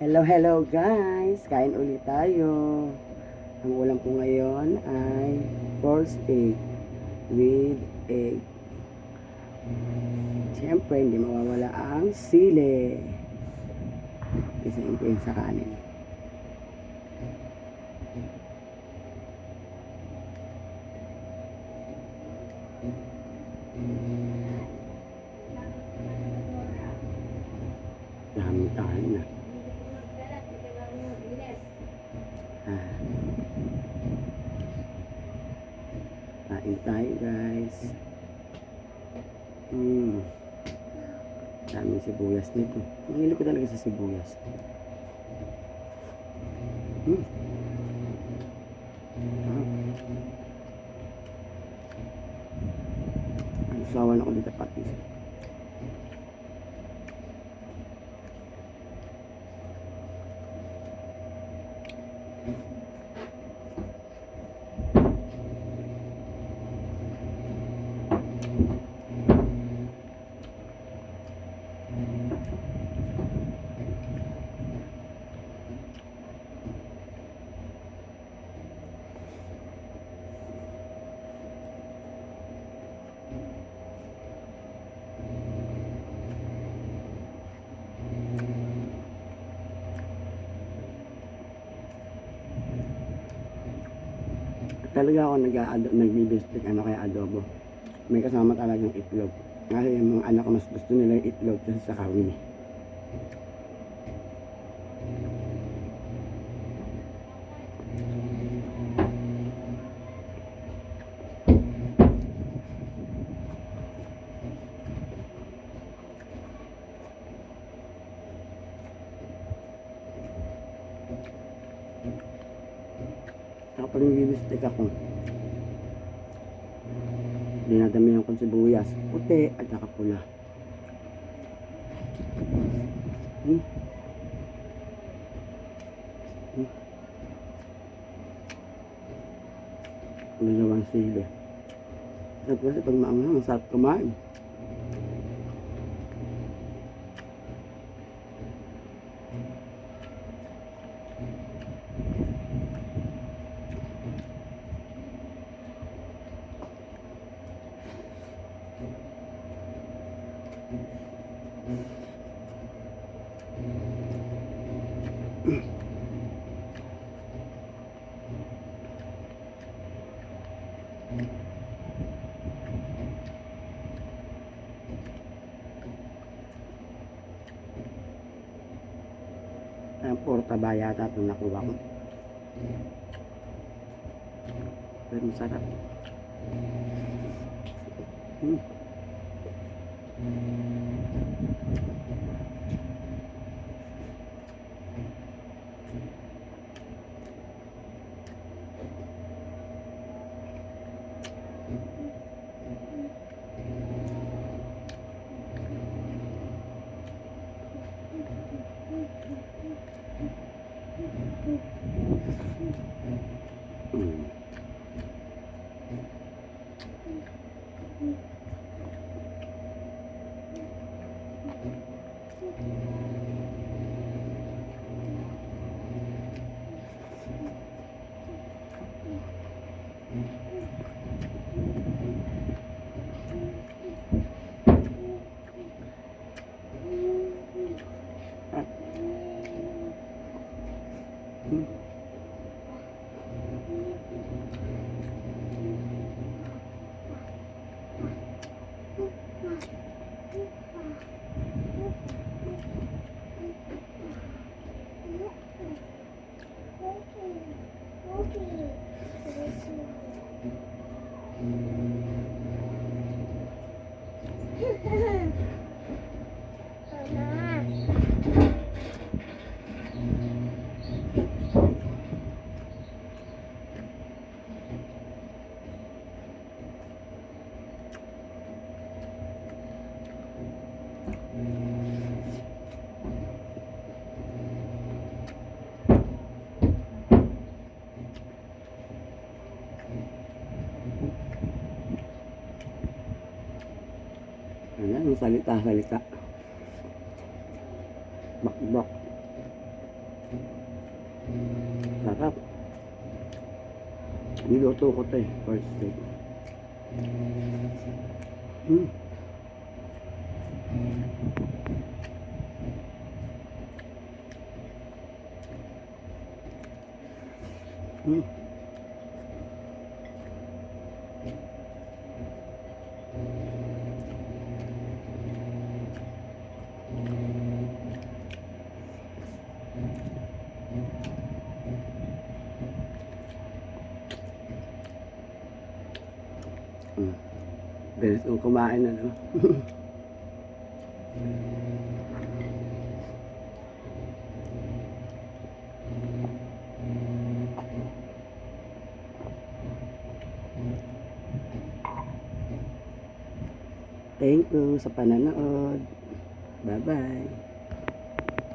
Hello, hello guys! Kain ulit tayo. Ang ulam po ngayon ay pork steak with egg. Siyempre, hindi mawawala ang sili. Isain ko yun sa kanin. Dami tayo na. Kain tayo guys. Daming sibuyas nito. Ang hilo ko talaga sa sibuyas. Ang sawa na ko dito patis. Talaga ako nagbibistik kaya adobo. May kasama talagang itlog. Kasi yung mga anak ko mas gusto nila yung itlog kasi sa kawin. Kapag nagbibistik ako, dinadamihan ko sibuyas, puti at saka pula. Dalawang sili. Sarap kasi pag maanghang, masarap kumain. Ang puro taba yata itong nakuha ko. Pero masarap. Ayan, salita-salita. Bakbak. Sarap. Niluto ko to eh, first steak. Mm. Mm. Mm. Bilis kong kumain ano. Thank you sa pananood. Bye-bye.